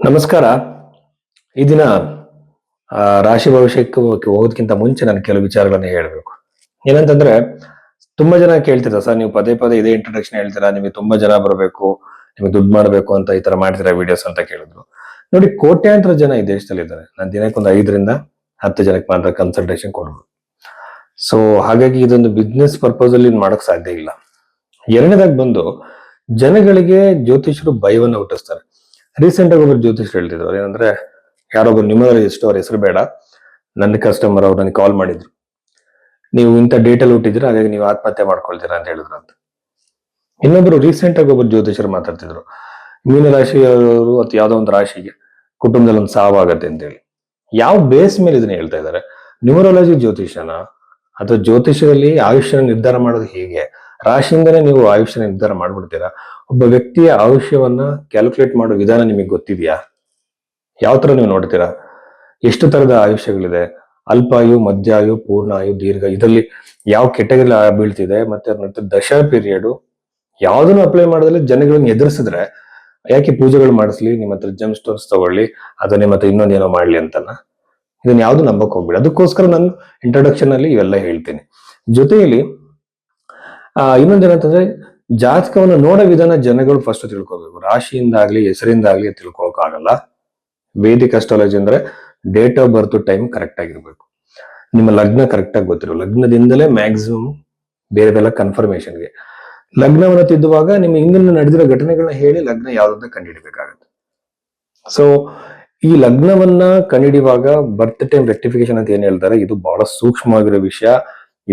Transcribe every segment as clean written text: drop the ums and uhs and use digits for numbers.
ನಮಸ್ಕಾರ. ಈ ದಿನ ರಾಶಿ ಭವಿಷ್ಯಕ್ಕೆ ಹೋಗೋದಕ್ಕಿಂತ ಮುಂಚೆ ನಾನು ಕೆಲವು ವಿಚಾರಗಳನ್ನ ಹೇಳ್ಬೇಕು. ಏನಂತಂದ್ರೆ, ತುಂಬಾ ಜನ ಕೇಳ್ತಿರ ಸರ್, ನೀವು ಪದೇ ಪದೇ ಇದೇ ಇಂಟ್ರೊಡಕ್ಷನ್ ಹೇಳ್ತೀರಾ, ನಿಮಗೆ ತುಂಬಾ ಜನ ಬರಬೇಕು, ನಿಮಗೆ ದುಡ್ಡು ಮಾಡಬೇಕು ಅಂತ ಈ ತರ ಮಾಡ್ತೀರಾ ವಿಡಿಯೋಸ್ ಅಂತ ಕೇಳಿದ್ರು. ನೋಡಿ, ಕೋಟ್ಯಾಂತರ ಜನ ಈ ದೇಶದಲ್ಲಿ ಇದ್ದಾರೆ. ನಾನು ದಿನಕ್ಕೆ ಒಂದು 5ರಿಂದ 10 ಜನಕ್ಕೆ ಮಾತ್ರ ಕನ್ಸಲ್ಟೇಷನ್ ಕೊಡ್ಬೋದು. ಸೊ ಹಾಗಾಗಿ ಇದೊಂದು ಬಿಸ್ನೆಸ್ ಪರ್ಪಸ್ ಅಲ್ಲಿ ಮಾಡಕ್ ಸಾಧ್ಯ ಇಲ್ಲ. ಎರಡನೇದಾಗಿ ಬಂದು, ಜನಗಳಿಗೆ ಜ್ಯೋತಿಷರು ಭಯವನ್ನ ಹುಟ್ಟಿಸ್ತಾರೆ. ರೀಸೆಂಟ್ ಆಗಿ ಒಬ್ಬರು ಜ್ಯೋತಿಷರು ಹೇಳ್ತಿದ್ರು, ಏನಂದ್ರೆ ಯಾರೊಬ್ಬರು ನ್ಯೂಮರಾಲಜಿಸ್ಟ್, ಅವ್ರ ಹೆಸರು ಬೇಡ, ನನ್ನ ಕಸ್ಟಮರ್ ಅವ್ರು ನನಗೆ ಕಾಲ್ ಮಾಡಿದ್ರು, ನೀವು ಇಂಥ ಡೇಟಲ್ಲಿ ಹುಟ್ಟಿದ್ರೆ ಹಾಗಾಗಿ ನೀವು ಆತ್ಮಹತ್ಯೆ ಮಾಡ್ಕೊಳ್ತೀರಾ ಅಂತ ಹೇಳಿದ್ರು ಅಂತ. ಇನ್ನೊಬ್ರು ರೀಸೆಂಟ್ ಆಗಿ ಒಬ್ಬರು ಜ್ಯೋತಿಷರು ಮಾತಾಡ್ತಿದ್ರು, ಮೀನ ರಾಶಿಯವರು ಅಥವಾ ಯಾವ್ದೋ ಒಂದು ರಾಶಿಗೆ ಕುಟುಂಬದಲ್ಲಿ ಒಂದು ಸಾವಾಗತ್ತೆ ಅಂತ ಹೇಳಿ. ಯಾವ ಬೇಸ್ ಮೇಲೆ ಇದನ್ನ ಹೇಳ್ತಾ ಇದ್ದಾರೆ? ನ್ಯೂಮರಾಲಜಿ ಜ್ಯೋತಿಷನ ಅಥವಾ ಜ್ಯೋತಿಷದಲ್ಲಿ ಆಯುಷ್ಯನ ನಿರ್ಧಾರ ಮಾಡೋದು ಹೇಗೆ? ರಾಶಿಯಿಂದನೇ ನೀವು ಆಯುಷ್ಯನ ನಿರ್ಧಾರ ಮಾಡ್ಬಿಡ್ತೀರಾ? ಒಬ್ಬ ವ್ಯಕ್ತಿಯ ಆಯುಷ್ಯವನ್ನ ಕ್ಯಾಲ್ಕುಲೇಟ್ ಮಾಡೋ ವಿಧಾನ ನಿಮಗೆ ಗೊತ್ತಿದೆಯಾ? ಯಾವ ತರ ನೀವು ನೋಡ್ತೀರಾ? ಎಷ್ಟು ತರದ ಆಯುಷ್ಯಗಳಿದೆ? ಅಲ್ಪಾಯು, ಮಧ್ಯಾಯು, ಪೂರ್ಣಾಯು, ದೀರ್ಘ, ಇದರಲ್ಲಿ ಯಾವ ಕೆಟಗರಿ ಬೀಳ್ತಿದೆ, ಮತ್ತೆ ದಶ ಪೀರಿಯಡ್ ಯಾವ್ದನ್ನು ಅಪ್ಲೈ ಮಾಡೋದ್ರಲ್ಲಿ ಜನಗಳನ್ನ ಎದುರಿಸಿದ್ರೆ ಯಾಕೆ ಪೂಜೆಗಳು ಮಾಡಿಸ್ಲಿ, ನಿಮ್ಮ ಹತ್ರ ಜಮ್ ಸ್ಟೋನ್ಸ್ ತಗೊಳ್ಳಿ, ಅಥವಾ ನಿಮ್ಮ ಹತ್ರ ಇನ್ನೊಂದೇನೋ ಮಾಡ್ಲಿ ಅಂತನ. ಇದನ್ನ ಯಾವ್ದು ನಂಬಕ್ ಹೋಗ್ಬೇಡಿ. ಅದಕ್ಕೋಸ್ಕರ ನಾನು ಇಂಟ್ರೊಡಕ್ಷನ್ ಅಲ್ಲಿ ಇವೆಲ್ಲ ಹೇಳ್ತೀನಿ. ಜೊತೆಯಲ್ಲಿ ಇನ್ನೊಂದೇನಂತಂದ್ರೆ, ಜಾತಕವನ್ನು ನೋಡೋ ವಿಧಾನ ಜನಗಳು ಫಸ್ಟ್ ತಿಳ್ಕೊಬೇಕು. ರಾಶಿಯಿಂದಾಗ್ಲಿ ಹೆಸರಿಂದಾಗ್ಲಿ ತಿಳ್ಕೊಳಕ್ ಆಗಲ್ಲ. ವೇದಿಕ್ ಅಸ್ಟ್ರಾಲಜಿ ಅಂದ್ರೆ date of birth time correct ಆಗಿರ್ಬೇಕು, ನಿಮ್ಮ ಲಗ್ನ ಕರೆಕ್ಟ್ ಆಗಿ ಗೊತ್ತಿರೋ, ಲಗ್ನದಿಂದಲೇ ಮ್ಯಾಕ್ಸಿಮಮ್ ಬೇರೆದೆಲ್ಲ ಕನ್ಫರ್ಮೇಶನ್ಗೆ. ಲಗ್ನವನ್ನ ತಿದ್ದುವಾಗ ನಿಮ್ಮ ಹಿಂದಿನ ನಡೆದಿರೋ ಘಟನೆಗಳನ್ನ ಹೇಳಿ ಲಗ್ನ ಯಾವ್ದಂತ ಕಂಡುಹಿಡಬೇಕಾಗತ್ತೆ. ಸೊ ಈ ಲಗ್ನವನ್ನ ಕಂಡುಹಿಡಿಯುವಾಗ ಬರ್ತ್ ಟೈಮ್ ರೆಕ್ಟಿಫಿಕೇಶನ್ ಅಂತ ಏನ್ ಹೇಳ್ತಾರೆ, ಇದು ಬಹಳ ಸೂಕ್ಷ್ಮವಾಗಿರೋ ವಿಷಯ.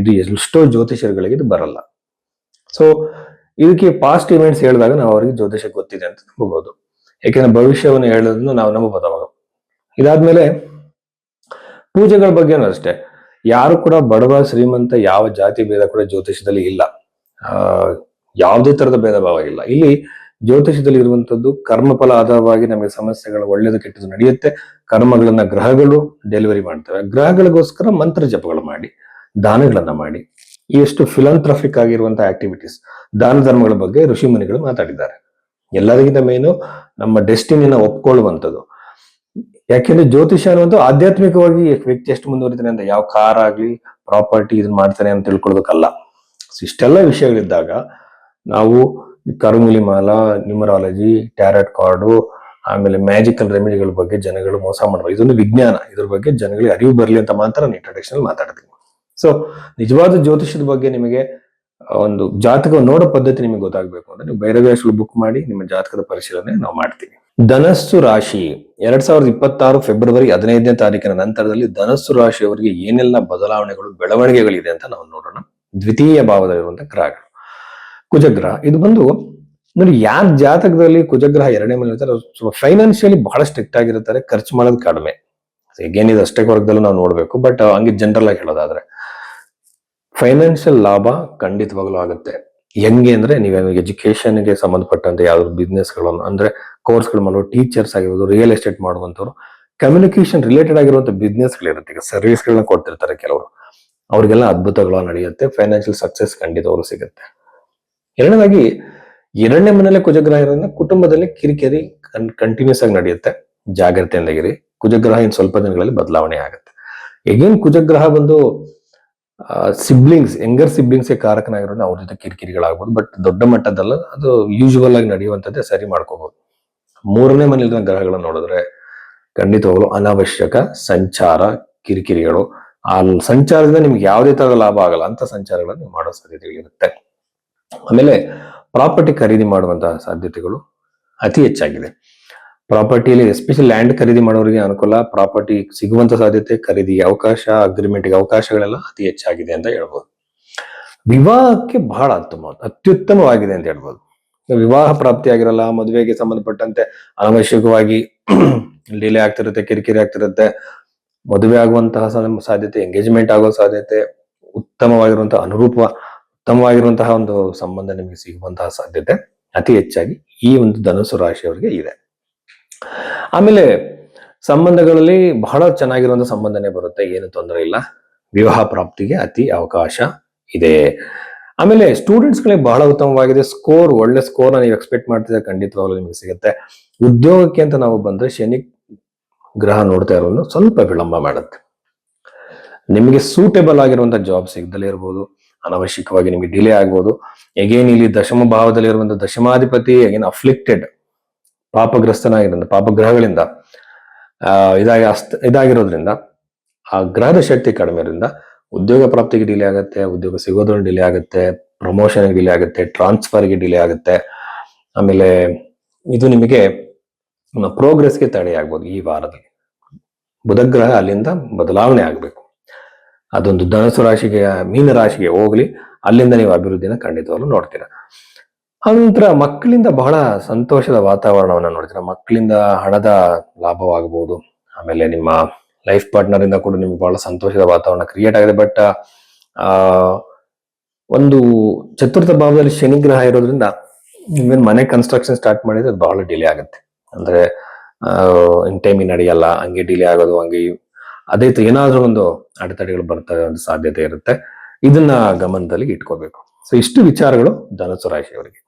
ಇದು ಎಷ್ಟೋ ಜ್ಯೋತಿಷರುಗಳಿಗೆ ಇದು ಬರಲ್ಲ. ಸೊ ಇದಕ್ಕೆ ಪಾಸ್ಟ್ ಇವೆಂಟ್ಸ್ ಹೇಳಿದಾಗ ನಾವು ಅವರಿಗೆ ಜ್ಯೋತಿಷ ಗೊತ್ತಿದೆ ಅಂತ ನಂಬಬಹುದು. ಯಾಕೆಂದ್ರೆ ಭವಿಷ್ಯವನ್ನು ಹೇಳೋದನ್ನು ನಾವು ನಂಬಬಹುದು ಅವಾಗ. ಇದಾದ್ಮೇಲೆ ಪೂಜೆಗಳ ಬಗ್ಗೆನೂ ಅಷ್ಟೇ. ಯಾರು ಕೂಡ ಬಡವ ಶ್ರೀಮಂತ ಯಾವ ಜಾತಿ ಭೇದ ಕೂಡ ಜ್ಯೋತಿಷದಲ್ಲಿ ಇಲ್ಲ. ಯಾವುದೇ ತರದ ಭೇದ ಭಾವ ಇಲ್ಲ. ಇಲ್ಲಿ ಜ್ಯೋತಿಷದಲ್ಲಿ ಇರುವಂತದ್ದು ಕರ್ಮಫಲ ಆಧಾರವಾಗಿ ನಮಗೆ ಸಮಸ್ಯೆಗಳು ಒಳ್ಳೇದು ಕೆಟ್ಟದ್ದು ನಡೆಯುತ್ತೆ. ಕರ್ಮಗಳನ್ನ ಗ್ರಹಗಳು ಡೆಲಿವರಿ ಮಾಡ್ತವೆ. ಗ್ರಹಗಳಿಗೋಸ್ಕರ ಮಂತ್ರ ಜಪಗಳು ಮಾಡಿ, ದಾನಗಳನ್ನ ಮಾಡಿ, ಎಷ್ಟು ಫಿಲಾಂಥ್ರಫಿಕ್ ಆಗಿರುವಂತಹ ಆಕ್ಟಿವಿಟೀಸ್, ದಾನ ಧರ್ಮಗಳ ಬಗ್ಗೆ ಋಷಿ ಮುನಿಗಳು ಮಾತಾಡಿದ್ದಾರೆ. ಎಲ್ಲರಿಗಿಂತ ಮೇನು ನಮ್ಮ ಡೆಸ್ಟಿನಿನ ಒಪ್ಕೊಳ್ಳುವಂಥದ್ದು. ಯಾಕೆಂದ್ರೆ ಜ್ಯೋತಿಷ ಅನ್ನುವಂಥ ಆಧ್ಯಾತ್ಮಿಕವಾಗಿ ವ್ಯಕ್ತಿ ಎಷ್ಟು ಮುಂದುವರಿತಾನೆ ಅಂತ, ಯಾವ ಕಾರ್ ಆಗ್ಲಿ, ಪ್ರಾಪರ್ಟಿ ಇದನ್ನ ಮಾಡ್ತಾನೆ ಅಂತ ತಿಳ್ಕೊಳ್ಳೋದಕ್ಕಲ್ಲ. ಇಷ್ಟೆಲ್ಲ ವಿಷಯಗಳಿದ್ದಾಗ ನಾವು ಕರುಮುಲಿಮಾಲ, ನ್ಯೂಮರಾಲಜಿ, ಟ್ಯಾರೆಟ್ ಕಾರ್ಡು, ಆಮೇಲೆ ಮ್ಯಾಜಿಕಲ್ ರೆಮಿಡಿಗಳ ಬಗ್ಗೆ ಜನಗಳು ಮೋಸ ಮಾಡಬಾರ್ದು. ಇದೊಂದು ವಿಜ್ಞಾನ. ಇದ್ರ ಬಗ್ಗೆ ಜನಗಳಿಗೆ ಅರಿವು ಬರಲಿ ಅಂತ ಮಾತ್ರ ನಾನು ಇಂಟ್ರೊಡಕ್ಷನ್ ಮಾತಾಡ್ತೀನಿ. ಸೊ ನಿಜವಾದ ಜ್ಯೋತಿಷದ ಬಗ್ಗೆ ನಿಮಗೆ ಒಂದು ಜಾತಕ ನೋಡೋ ಪದ್ಧತಿ ನಿಮಗೆ ಗೊತ್ತಾಗಬೇಕು ಅಂದ್ರೆ ನೀವು ಭೈರವೇಶ್ವರ ಬುಕ್ ಮಾಡಿ ನಿಮ್ಮ ಜಾತಕದ ಪರಿಶೀಲನೆ ನಾವು ಮಾಡ್ತೀವಿ. ಧನಸ್ಸು ರಾಶಿ 2026 ಫೆಬ್ರವರಿ 15ನೇ ತಾರೀಕಿನ ನಂತರದಲ್ಲಿ ಧನಸ್ಸು ರಾಶಿಯವರಿಗೆ ಏನೆಲ್ಲ ಬದಲಾವಣೆಗಳು, ಬೆಳವಣಿಗೆಗಳಿದೆ ಅಂತ ನಾವು ನೋಡೋಣ. ದ್ವಿತೀಯ ಭಾವದಲ್ಲಿರುವಂತಹ ಗ್ರಹಗಳು. ಕುಜಗ್ರಹ ಇದು ಬಂದು ನೋಡಿ, ಯಾರ ಜಾತಕದಲ್ಲಿ ಕುಜಗ್ರಹ 2ನೇ ಮನೆ ಇರ್ತಾರೆ ಸ್ವಲ್ಪ ಫೈನಾನ್ಷಿಯಲಿ ಬಹಳ ಸ್ಟ್ರಿಕ್ಟ್ ಆಗಿರ್ತಾರೆ, ಖರ್ಚು ಮಾಡೋದು ಕಡಿಮೆ. ಏನಿದೆ ಅಷ್ಟೇ ವರ್ಗದಲ್ಲೂ ನಾವು ನೋಡ್ಬೇಕು. ಬಟ್ ಹಂಗೆ ಜನರಲ್ ಆಗಿ ಹೇಳೋದಾದ್ರೆ ಫೈನಾನ್ಷಿಯಲ್ ಲಾಭ ಖಂಡಿತವಾಗ್ಲೂ ಆಗುತ್ತೆ. ಹೆಂಗೆ ಅಂದ್ರೆ, ನೀವು ಎಜುಕೇಶನ್ಗೆ ಸಂಬಂಧಪಟ್ಟಂತೆ ಯಾವ್ದಾದ್ರು ಬಿಸ್ನೆಸ್ಗಳನ್ನು ಅಂದ್ರೆ ಕೋರ್ಸ್ಗಳು ಮಾಡೋ ಟೀಚರ್ಸ್ ಆಗಿರ್ಬೋದು, ರಿಯಲ್ ಎಸ್ಟೇಟ್ ಮಾಡುವಂತವ್ರು, ಕಮ್ಯುನಿಕೇಶನ್ ರಿಲೇಟೆಡ್ ಆಗಿರುವಂತ ಬಿಸ್ನೆಸ್ಗಳಿರುತ್ತೆ. ಈಗ ಸರ್ವಿಸ್ಗಳನ್ನ ಕೊಡ್ತಿರ್ತಾರೆ ಕೆಲವರು, ಅವ್ರಿಗೆಲ್ಲ ಅದ್ಭುತಗಳು ನಡೆಯುತ್ತೆ. ಫೈನಾನ್ಷಿಯಲ್ ಸಕ್ಸಸ್ ಖಂಡಿತವಾಗ್ಲೂ ಸಿಗುತ್ತೆ. ಎರಡನೇದಾಗಿ 2ನೇ ಮನೆಯಲ್ಲೇ ಕುಜಗ್ರಹ ಇರೋದ್ರಿಂದ ಕುಟುಂಬದಲ್ಲಿ ಕಿರಿಕಿರಿ ಕಂಟಿನ್ಯೂಸ್ ಆಗಿ ನಡೆಯುತ್ತೆ. ಜಾಗ್ರತೆಯಿಂದಾಗಿರಿ. ಕುಜಗ್ರಹ ಇನ್ ಸ್ವಲ್ಪ ದಿನಗಳಲ್ಲಿ ಬದಲಾವಣೆ ಆಗುತ್ತೆ. ಎಗೇನ್ ಕುಜಗ್ರಹ ಬಂದು ಸಿಬ್ಲಿಂಗ್ಸ್, ಯಂಗರ್ ಸಿಬ್ಲಿಂಗ್ಸ್ಗೆ ಕಾರಕನಾಗಿರೋದು, ಅವ್ರ ಜೊತೆ ಕಿರಿಕಿರಿಗಳಾಗ್ಬೋದು. ಬಟ್ ದೊಡ್ಡ ಮಟ್ಟದಲ್ಲ, ಅದು ಯೂಶುವಲ್ ಆಗಿ ನಡೆಯುವಂಥದ್ದೇ, ಸರಿ ಮಾಡ್ಕೋಬಹುದು. 3ನೇ ಮನೆಯಲ್ಲಿನ ಗ್ರಹಗಳನ್ನ ನೋಡಿದ್ರೆ ಖಂಡಿತವಾಗ್ಲು ಅನಾವಶ್ಯಕ ಸಂಚಾರ, ಕಿರಿಕಿರಿಗಳು. ಆ ಸಂಚಾರದಿಂದ ನಿಮ್ಗೆ ಯಾವುದೇ ತರದ ಲಾಭ ಆಗಲ್ಲ ಅಂತ ಸಂಚಾರಗಳನ್ನು ನೀವು ಮಾಡೋ ಸಾಧ್ಯತೆಗಳಿರುತ್ತೆ. ಆಮೇಲೆ ಪ್ರಾಪರ್ಟಿ ಖರೀದಿ ಮಾಡುವಂತಹ ಸಾಧ್ಯತೆಗಳು ಅತಿ ಹೆಚ್ಚಾಗಿದೆ. ಪ್ರಾಪರ್ಟಿಯಲ್ಲಿ ಎಸ್ಪೆಷಲಿ ಲ್ಯಾಂಡ್ ಖರೀದಿ ಮಾಡೋರಿಗೆ ಅನುಕೂಲ, ಪ್ರಾಪರ್ಟಿ ಸಿಗುವಂತ ಸಾಧ್ಯತೆ, ಖರೀದಿಗೆ ಅವಕಾಶ, ಅಗ್ರಿಮೆಂಟ್ಗೆ ಅವಕಾಶಗಳೆಲ್ಲ ಅತಿ ಹೆಚ್ಚಾಗಿದೆ ಅಂತ ಹೇಳ್ಬೋದು. ವಿವಾಹಕ್ಕೆ ಬಹಳ ಅತ್ಯುತ್ತಮವಾಗಿದೆ ಅಂತ ಹೇಳ್ಬೋದು. ವಿವಾಹ ಪ್ರಾಪ್ತಿ ಆಗಿರಲ್ಲ, ಮದುವೆಗೆ ಸಂಬಂಧಪಟ್ಟಂತೆ ಅನವಶ್ಯಕವಾಗಿ ಡಿಲೇ ಆಗ್ತಿರುತ್ತೆ, ಕಿರಿಕಿರಿ ಆಗ್ತಿರುತ್ತೆ. ಮದುವೆ ಆಗುವಂತಹ ಸಾಧ್ಯತೆ, ಎಂಗೇಜ್ಮೆಂಟ್ ಆಗೋ ಸಾಧ್ಯತೆ, ಉತ್ತಮವಾಗಿರುವಂತಹ ಉತ್ತಮವಾಗಿರುವಂತಹ ಒಂದು ಸಂಬಂಧ ನಿಮಗೆ ಸಿಗುವಂತಹ ಸಾಧ್ಯತೆ ಅತಿ ಹೆಚ್ಚಾಗಿ ಈ ಒಂದು ಧನುಸು ರಾಶಿಯವರಿಗೆ ಇದೆ. ಆಮೇಲೆ ಸಂಬಂಧಗಳಲ್ಲಿ ಬಹಳ ಚೆನ್ನಾಗಿರುವಂತಹ ಸಂಬಂಧನೇ ಬರುತ್ತೆ, ಏನು ತೊಂದರೆ ಇಲ್ಲ. ವಿವಾಹ ಪ್ರಾಪ್ತಿಗೆ ಅತಿ ಅವಕಾಶ ಇದೆ. ಆಮೇಲೆ ಸ್ಟೂಡೆಂಟ್ಸ್ಗಳಿಗೆ ಬಹಳ ಉತ್ತಮವಾಗಿದೆ. ಒಳ್ಳೆ ಸ್ಕೋರ್ ನೀವು ಎಕ್ಸ್ಪೆಕ್ಟ್ ಮಾಡ್ತಿದ್ರೆ ಖಂಡಿತವಾಗ್ಲೂ ನಿಮಗೆ ಸಿಗುತ್ತೆ. ಉದ್ಯೋಗಕ್ಕೆ ಅಂತ ನಾವು ಬಂದ್ರೆ ಶನಿ ಗ್ರಹ ನೋಡ್ತಾ ಇರೋದು ಸ್ವಲ್ಪ ವಿಳಂಬ ಮಾಡುತ್ತೆ. ನಿಮಗೆ ಸೂಟೇಬಲ್ ಆಗಿರುವಂತಹ ಜಾಬ್ ಸಿಗದಲೇ ಇರಬಹುದು, ಅನವಶ್ಯಕವಾಗಿ ನಿಮಗೆ ಡಿಲೇ ಆಗ್ಬೋದು. ಎಗೇನ್ ಇಲ್ಲಿ ದಶಮ ಭಾವದಲ್ಲಿ ಇರುವಂತಹ ದಶಮಾಧಿಪತಿ ಎಗೇನ್ ಅಫ್ಲಿಕ್ಟೆಡ್, ಪಾಪಗ್ರಸ್ತನಾಗಿರೋದ್ರಿಂದ, ಪಾಪಗ್ರಹಗಳಿಂದ ಇದಾಗಿರೋದ್ರಿಂದ, ಆ ಗ್ರಹದ ಶಕ್ತಿ ಕಡಿಮೆ ಇರೋದ್ರಿಂದ ಉದ್ಯೋಗ ಪ್ರಾಪ್ತಿಗೆ ಡಿಲೇ ಆಗುತ್ತೆ, ಉದ್ಯೋಗ ಸಿಗೋದ್ರಲ್ಲಿ ಡಿಲೇ ಆಗುತ್ತೆ, ಪ್ರಮೋಷನ್ ಡಿಲೇ ಆಗುತ್ತೆ, ಟ್ರಾನ್ಸ್ಫರ್ಗೆ ಡಿಲೇ ಆಗುತ್ತೆ. ಆಮೇಲೆ ಇದು ನಿಮಗೆ ಪ್ರೋಗ್ರೆಸ್ಗೆ ತಡೆ ಆಗ್ಬೋದು. ಈ ವಾರದಲ್ಲಿ ಬುಧಗ್ರಹ ಅಲ್ಲಿಂದ ಬದಲಾವಣೆ ಆಗಬೇಕು. ಅದೊಂದು ಧನಸು ರಾಶಿಗೆ, ಮೀನ ರಾಶಿಗೆ ಹೋಗ್ಲಿ, ಅಲ್ಲಿಂದ ನೀವು ಅಭಿವೃದ್ಧಿನ ಖಂಡಿತವಾಗ್ಲೂ ನೋಡ್ತೀರಾ. ಅನಂತರ ಮಕ್ಕಳಿಂದ ಬಹಳ ಸಂತೋಷದ ವಾತಾವರಣವನ್ನ ನೋಡ್ತೀರಾ. ಮಕ್ಕಳಿಂದ ಹಣದ ಲಾಭವಾಗಬಹುದು. ಆಮೇಲೆ ನಿಮ್ಮ ಲೈಫ್ ಪಾರ್ಟ್ನರ್ ಇಂದ ಕೂಡ ನಿಮ್ಗೆ ಬಹಳ ಸಂತೋಷದ ವಾತಾವರಣ ಕ್ರಿಯೇಟ್ ಆಗಿದೆ. ಬಟ್ ಒಂದು ಚತುರ್ಥ ಭಾವದಲ್ಲಿ ಶನಿ ಗ್ರಹ ಇರೋದ್ರಿಂದ ನೀವೇನು ಮನೆ ಕನ್ಸ್ಟ್ರಕ್ಷನ್ ಸ್ಟಾರ್ಟ್ ಮಾಡಿದ್ರೆ ಅದು ಬಹಳ ಡಿಲೇ ಆಗುತ್ತೆ. ಅಂದ್ರೆ ಇನ್ ಟೈಮಿಗೆ ನಡೆಯಲ್ಲ, ಹಂಗೆ ಡಿಲೇ ಆಗೋದು, ಹಂಗೆ ಅದೇ ಏನಾದ್ರೂ ಒಂದು ಅಡೆತಡೆಗಳು ಬರ್ತವೆ, ಒಂದು ಸಾಧ್ಯತೆ ಇರುತ್ತೆ. ಇದನ್ನ ಗಮನದಲ್ಲಿ ಇಟ್ಕೋಬೇಕು. ಸೊ ಇಷ್ಟು ವಿಚಾರಗಳು ಧನುಸು ರಾಶಿಯವರಿಗೆ.